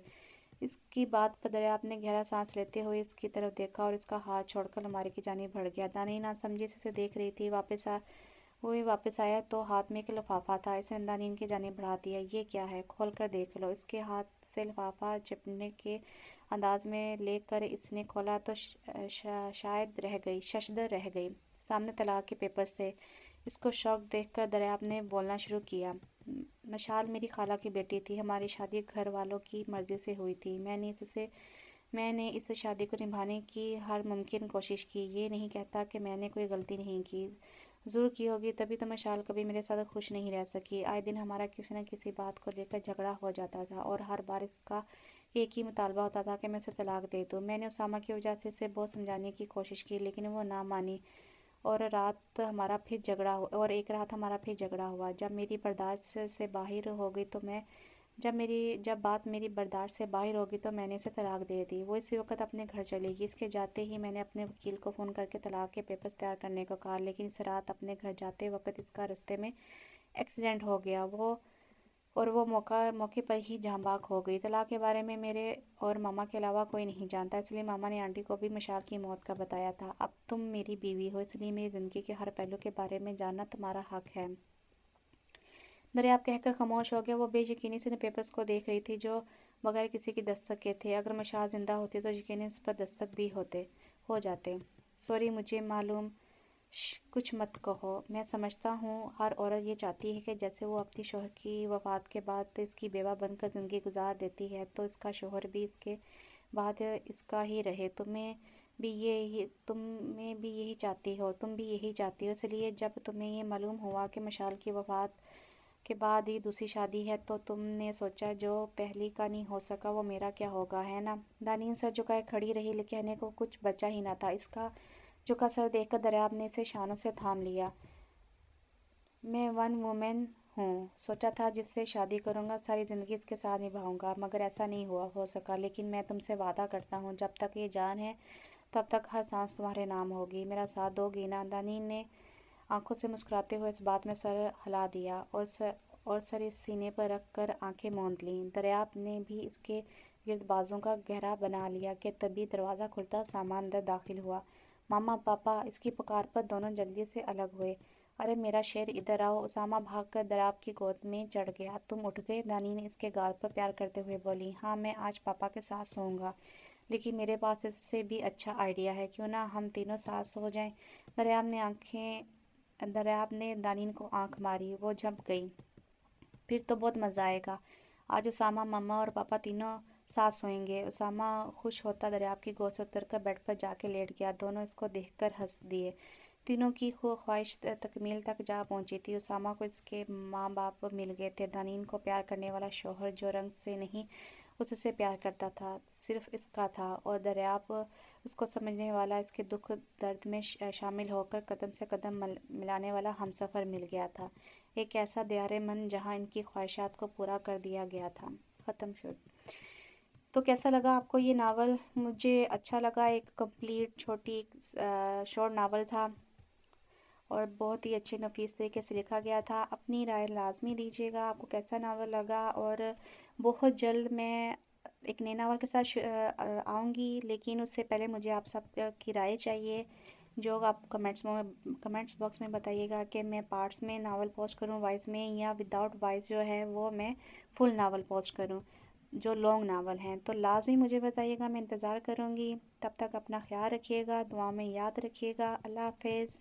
اس کی بات پر دریاب نے گہرا سانس لیتے ہوئے اس کی طرف دیکھا اور اس کا ہاتھ چھوڑ کر الماری کی جانب بڑھ گیا۔ دانین ناسمجھی سے اسے دیکھ رہی تھی۔ واپس آیا تو ہاتھ میں ایک لفافہ تھا۔ اس نے دانین کی جانب بڑھا دیا۔ یہ کیا ہے؟ کھول کر دیکھ لو۔ اس کے ہاتھ سے لفافہ چپنے کے انداز میں لے کر اس نے کھولا تو ششدر رہ گئی۔ سامنے طلاق کے پیپرز تھے۔ اس کو شوق دیکھ کر دریاب نے بولنا شروع کیا۔ مشال میری خالہ کی بیٹی تھی۔ ہماری شادی گھر والوں کی مرضی سے ہوئی تھی۔ میں نے اس شادی کو نبھانے کی ہر ممکن کوشش کی۔ یہ نہیں کہتا کہ میں نے کوئی غلطی نہیں کی، ضرور کی ہوگی، تبھی تو مشال کبھی میرے ساتھ خوش نہیں رہ سکی۔ آئے دن ہمارا کسی نہ کسی بات کو لے کر جھگڑا ہو جاتا تھا اور ہر بار اس کا ایک ہی مطالبہ ہوتا تھا کہ میں اسے طلاق دے دوں۔ میں نے اسامہ کی وجہ سے اسے بہت سمجھانے کی کوشش کی لیکن وہ نہ مانی اور ایک رات ہمارا پھر جھگڑا ہوا۔ جب میری برداشت سے باہر ہو گئی تو میں نے اسے طلاق دے دی۔ وہ اسی وقت اپنے گھر چلی گئی۔ اس کے جاتے ہی میں نے اپنے وکیل کو فون کر کے طلاق کے پیپرز تیار کرنے کو کہا، لیکن اس رات اپنے گھر جاتے وقت اس کا رستے میں ایکسیڈنٹ ہو گیا اور وہ موقع پر ہی جاں بحق ہو گئی۔ طلاق کے بارے میں میرے اور ماما کے علاوہ کوئی نہیں جانتا، اس لیے ماما نے آنٹی کو بھی مشال کی موت کا بتایا تھا۔ اب تم میری بیوی ہو، اس لیے میری زندگی کے ہر پہلو کے بارے میں جاننا تمہارا حق ہے۔ دریاب کہہ کر خاموش ہو گیا۔ وہ بے یقینی سے پیپرز کو دیکھ رہی تھی جو بغیر کسی کی دستک کے تھے۔ اگر مشال زندہ ہوتی تو یقیناً اس پر دستخط بھی ہو جاتے۔ سوری، مجھے معلوم۔ کچھ مت کہو۔ میں سمجھتا ہوں ہر عورت یہ چاہتی ہے کہ جیسے وہ اپنی شوہر کی وفات کے بعد اس کی بیوہ بن کر زندگی گزار دیتی ہے تو اس کا شوہر بھی اس کے بعد اس کا ہی رہے۔ تم بھی یہی چاہتی ہو۔ اس لیے جب تمہیں یہ معلوم ہوا کہ مشال کی وفات کے بعد ہی دوسری شادی ہے تو تم نے سوچا جو پہلی کا نہیں ہو سکا وہ میرا کیا ہوگا، ہے نا؟ دانین سر جھکائے کھڑی رہی، کہنے کو کچھ بچا ہی نہ تھا۔ اس کا جھکا سر دیکھ کر دریاب نے اسے شانوں سے تھام لیا۔ میں ون وومن ہوں، سوچا تھا جس سے شادی کروں گا ساری زندگی اس کے ساتھ نبھاؤں گا، مگر ایسا نہیں ہو سکا۔ لیکن میں تم سے وعدہ کرتا ہوں جب تک یہ جان ہے تب تک ہر سانس تمہارے نام ہوگی۔ میرا ساتھ دو گی نا؟ دانین نے آنکھوں سے مسکراتے ہوئے اس بات میں سر ہلا دیا اور سر اس سینے پر رکھ کر آنکھیں موند لیں۔ دریاب نے بھی اس کے گرد بازوں کا گھیرا بنا لیا کہ تبھی دروازہ کھلتا اور اسامہ اندر داخل ہوا۔ ماما، پاپا! اس کی پکار پر دونوں جلدی سے الگ ہوئے۔ ارے میرا شیر، ادھر آؤ! اسامہ بھاگ کر دریاب کی گود میں چڑھ گیا۔ تم اٹھ گئے؟ دانین اس کے گال پر پیار کرتے ہوئے بولی۔ ہاں، میں آج پاپا کے ساتھ سوؤں گا، لیکن میرے پاس اس سے بھی اچھا آئیڈیا ہے، کیوں نہ ہم تینوں ساتھ سو جائیں؟ دریاب نے دانین کو آنکھ ماری۔ وہ جھنپ گئی۔ پھر تو بہت مزہ آئے گا۔ آج اسامہ، ماما اور پاپا تینوں ساتھ سوئیں گے۔ اسامہ خوش ہوتا دریاب کی گود سے اتر کر بیڈ پر جا کے لیٹ گیا۔ دونوں اس کو دیکھ کر ہنس دیے۔ تینوں کی خواہش تکمیل تک جا پہنچی تھی۔ اسامہ کو اس کے ماں باپ مل گئے تھے۔ دانین کو پیار کرنے والا شوہر جو رنگ سے نہیں اس سے پیار کرتا تھا صرف اس کا تھا، اور دریاب اس کو سمجھنے والا، اس کے دکھ درد میں شامل ہو کر قدم سے قدم ملانے والا ہمسفر مل گیا تھا۔ ایک ایسا دیار من جہاں ان کی خواہشات کو پورا کر دیا گیا تھا۔ ختم شد۔ تو کیسا لگا آپ کو یہ ناول؟ مجھے اچھا لگا۔ ایک کمپلیٹ چھوٹی شارٹ ناول تھا اور بہت ہی اچھے نفیس طریقے سے لکھا گیا تھا۔ اپنی رائے لازمی دیجیے گا آپ کو کیسا ناول لگا، اور بہت جلد میں ایک نئے ناول کے ساتھ آؤں گی، لیکن اس سے پہلے مجھے آپ سب کی رائے چاہیے، جو آپ کمنٹس باکس میں بتائیے گا کہ میں پارٹس میں ناول پوسٹ کروں وائس میں، یا وداؤٹ وائس جو ہے وہ میں فل ناول پوسٹ کروں جو لانگ ناول ہیں. تو لازمی مجھے بتائیے گا، میں انتظار کروں گی. تب تک اپنا خیال رکھیے گا، دعا میں یاد رکھیے گا. اللہ حافظ.